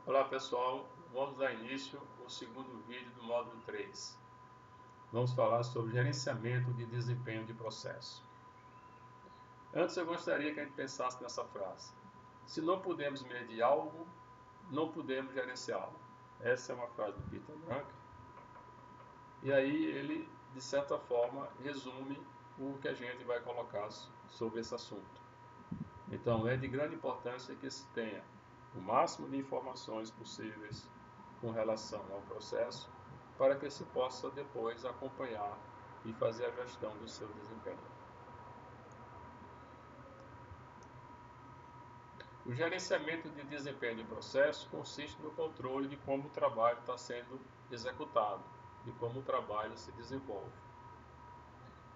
Olá pessoal, vamos dar início ao segundo vídeo do módulo 3. Vamos falar sobre gerenciamento de desempenho de processo. Antes eu gostaria que a gente pensasse nessa frase. Se não podemos medir algo, não podemos gerenciá-lo. Essa é uma frase do Peter Drucker. E aí ele, de certa forma, resume o que a gente vai colocar sobre esse assunto. Então é de grande importância que se tenha o máximo de informações possíveis com relação ao processo para que se possa depois acompanhar e fazer a gestão do seu desempenho. O gerenciamento de desempenho de processo consiste no controle de como o trabalho está sendo executado, de como o trabalho se desenvolve.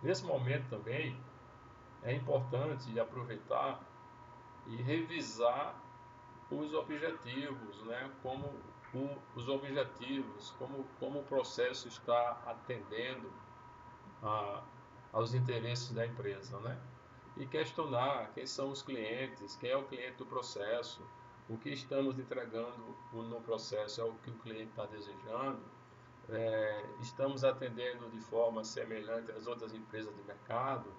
Nesse momento também é importante aproveitar e revisar os objetivos, né? Os objetivos, como o processo está atendendo aos interesses da empresa, né? E questionar quem são os clientes, quem é o cliente do processo, o que estamos entregando no processo é o que o cliente está desejando, estamos atendendo de forma semelhante às outras empresas de mercado,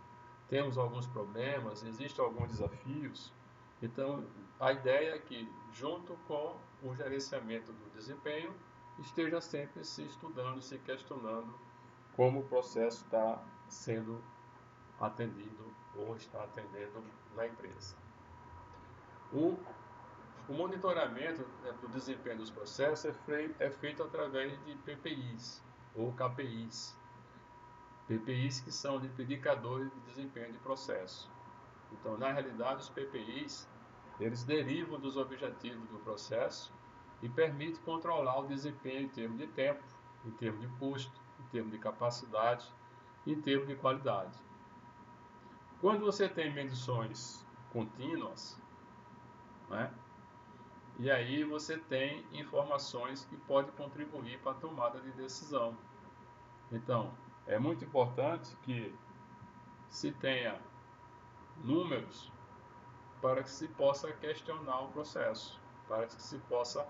temos alguns problemas, existem alguns desafios. Então, a ideia é que, junto com o gerenciamento do desempenho, esteja sempre se estudando, se questionando como o processo está sendo atendido ou está atendendo na empresa. O monitoramento, né, do desempenho dos processos é feito através de PPIs ou KPIs. PPIs que são indicadores de desempenho de processo. Então, na realidade, os PPIs, eles derivam dos objetivos do processo e permitem controlar o desempenho em termos de tempo, em termos de custo, em termos de capacidade, em termos de qualidade. Quando você tem medições contínuas, né, e aí você tem informações que podem contribuir para a tomada de decisão. Então, é muito importante que se tenha números para que se possa questionar o processo, para que se possa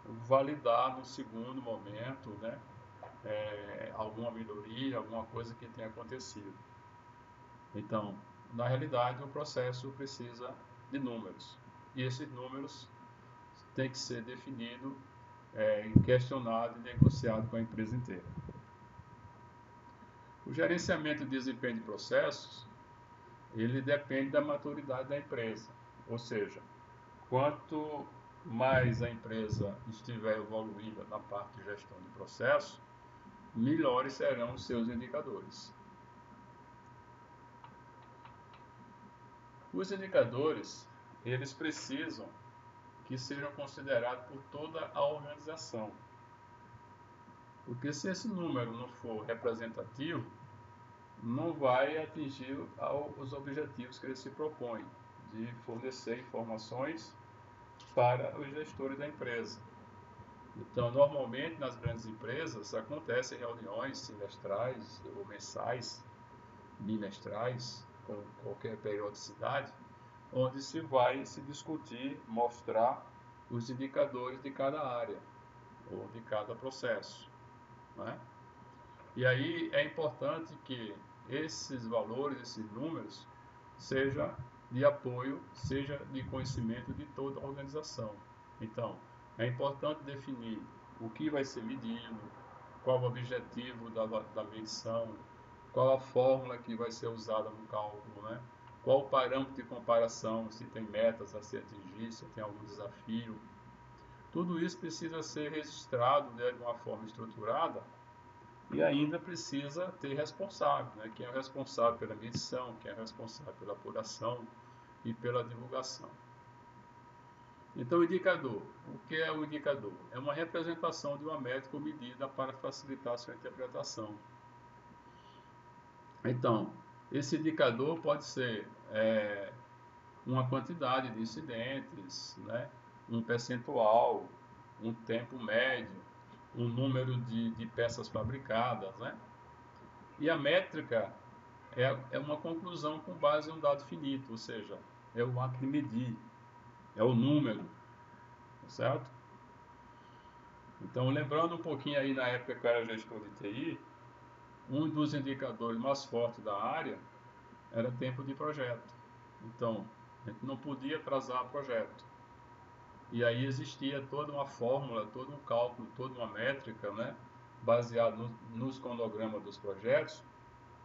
validar no segundo momento, né, alguma melhoria, alguma coisa que tenha acontecido. Então, na realidade, o processo precisa de números. E esses números têm que ser definidos, questionado e negociado com a empresa inteira. O gerenciamento de desempenho de processos, ele depende da maturidade da empresa. Ou seja, quanto mais a empresa estiver evoluída na parte de gestão de processo, melhores serão os seus indicadores. Os indicadores, eles precisam que sejam considerados por toda a organização. Porque se esse número não for representativo, não vai atingir os objetivos que ele se propõe, de fornecer informações para os gestores da empresa. Então, normalmente nas grandes empresas acontecem reuniões semestrais ou mensais, bimestrais, com qualquer periodicidade, onde se vai se discutir, mostrar os indicadores de cada área ou de cada processo, né? E aí é importante que esses valores, esses números, seja de apoio, seja de conhecimento de toda a organização. Então, é importante definir o que vai ser medido, qual o objetivo da medição, qual a fórmula que vai ser usada no cálculo, né? Qual o parâmetro de comparação, se tem metas a se atingir, se tem algum desafio. Tudo isso precisa ser registrado, né, de uma forma estruturada e ainda precisa ter responsável, né? Quem é o responsável pela medição, quem é o responsável pela apuração e pela divulgação. Então, o indicador. O que é o indicador? É uma representação de uma métrica ou medida para facilitar a sua interpretação. Então, esse indicador pode ser uma quantidade de incidentes, né? Um percentual, um tempo médio, um número de peças fabricadas, né? E a métrica é uma conclusão com base em um dado finito, ou seja, é o ato de medir, é o número, certo? Então, lembrando um pouquinho aí na época que eu era gestor de TI, um dos indicadores mais fortes da área era tempo de projeto. Então, a gente não podia atrasar o projeto. E aí existia toda uma fórmula, todo um cálculo, toda uma métrica, né, baseado nos cronogramas dos projetos,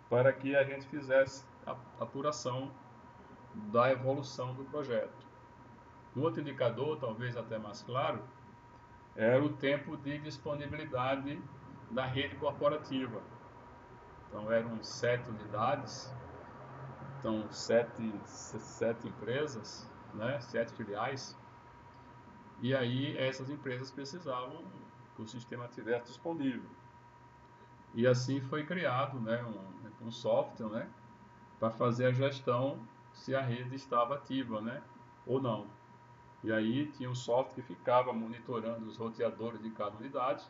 para que a gente fizesse a apuração da evolução do projeto. Um outro indicador, talvez até mais claro, era o tempo de disponibilidade da rede corporativa. Então eram 7 unidades, então sete empresas, né, 7 filiais, e aí essas empresas precisavam que o sistema estivesse disponível. E assim foi criado, né, um software, né, para fazer a gestão se a rede estava ativa, né, ou não. E aí tinha um software que ficava monitorando os roteadores de cada unidade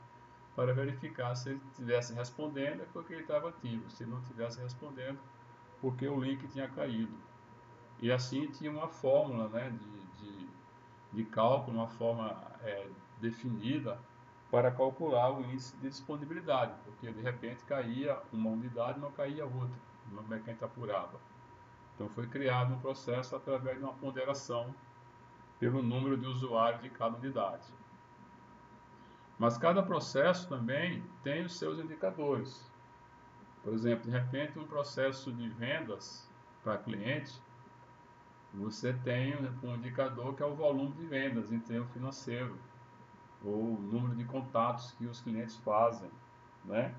para verificar se ele estivesse respondendo é porque ele estava ativo, se não estivesse respondendo porque o link tinha caído. E assim tinha uma fórmula, né, de cálculo, uma forma definida para calcular o índice de disponibilidade, porque de repente caía uma unidade e não caía outra, como é que a gente apurava. Então foi criado um processo através de uma ponderação pelo número de usuários de cada unidade. Mas cada processo também tem os seus indicadores. Por exemplo, de repente um processo de vendas para cliente, você tem um indicador que é o volume de vendas em termos financeiros, ou o número de contatos que os clientes fazem, né?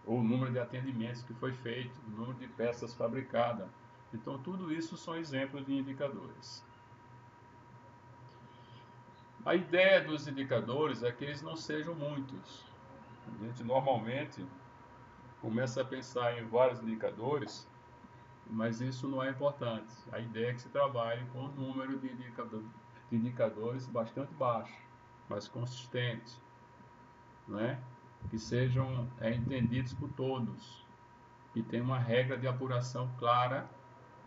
Ou o número de atendimentos que foi feito, o número de peças fabricadas. Então, tudo isso são exemplos de indicadores. A ideia dos indicadores é que eles não sejam muitos. A gente normalmente começa a pensar em vários indicadores, mas isso não é importante. A ideia é que se trabalhe com um número de indicadores bastante baixo, mas consistente, né? Que sejam entendidos por todos, que tenham uma regra de apuração clara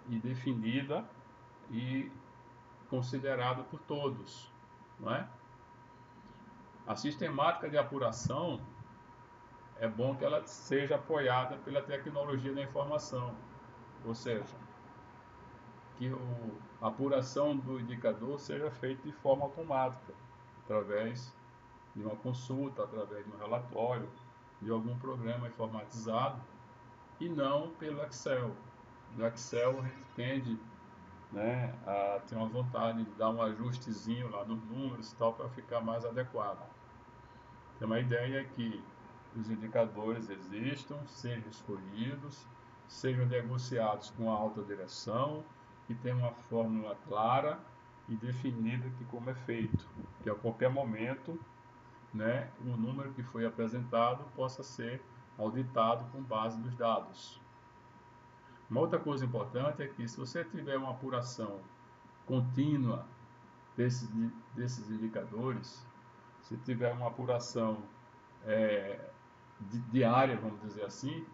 e definida e considerada por todos, não é? A sistemática de apuração é bom que ela seja apoiada pela tecnologia da informação, ou seja, que a apuração do indicador seja feita de forma automática, através de uma consulta, através de um relatório, de algum programa informatizado, e não pelo Excel. No Excel a gente tende, né, a ter uma vontade de dar um ajustezinho lá nos números e tal para ficar mais adequado. Então a ideia é que os indicadores existam, sejam escolhidos, sejam negociados com a alta direção, que tenham uma fórmula clara e definida de como é feito, que a qualquer momento, né, o número que foi apresentado possa ser auditado com base nos dados. Uma outra coisa importante é que se você tiver uma apuração contínua desses indicadores, se tiver uma apuração diária, vamos dizer assim,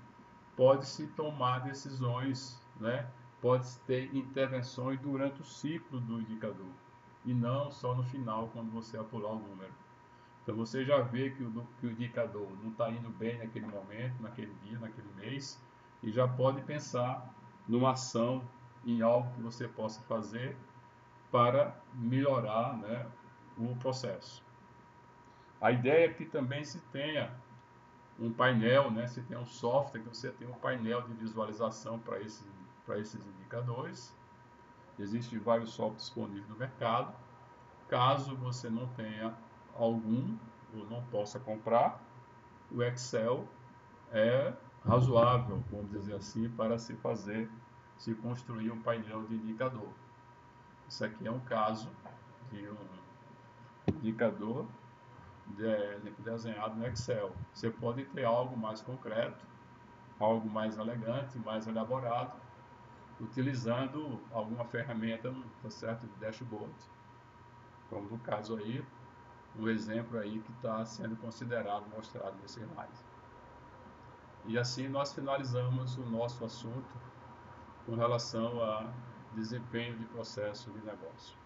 pode-se tomar decisões, né? Pode-se ter intervenções durante o ciclo do indicador e não só no final, quando você apurar o número. Então você já vê que o indicador não está indo bem naquele momento, naquele dia, naquele mês, e já pode pensar numa ação, em algo que você possa fazer para melhorar, né, o processo. A ideia é que também se tenha um painel, né, se tem um software que você tem um painel de visualização para esses indicadores. Existem vários softwares disponíveis no mercado. Caso você não tenha algum ou não possa comprar, o Excel é razoável, vamos dizer assim, para se construir um painel de indicador. Isso aqui é um caso de um indicador desenhado no Excel. Você pode ter algo mais concreto, algo mais elegante, mais elaborado, utilizando alguma ferramenta, tá certo, de dashboard. Como no caso aí, um exemplo aí que está sendo considerado, mostrado nesse slide. E assim nós finalizamos o nosso assunto com relação a desempenho de processo de negócio.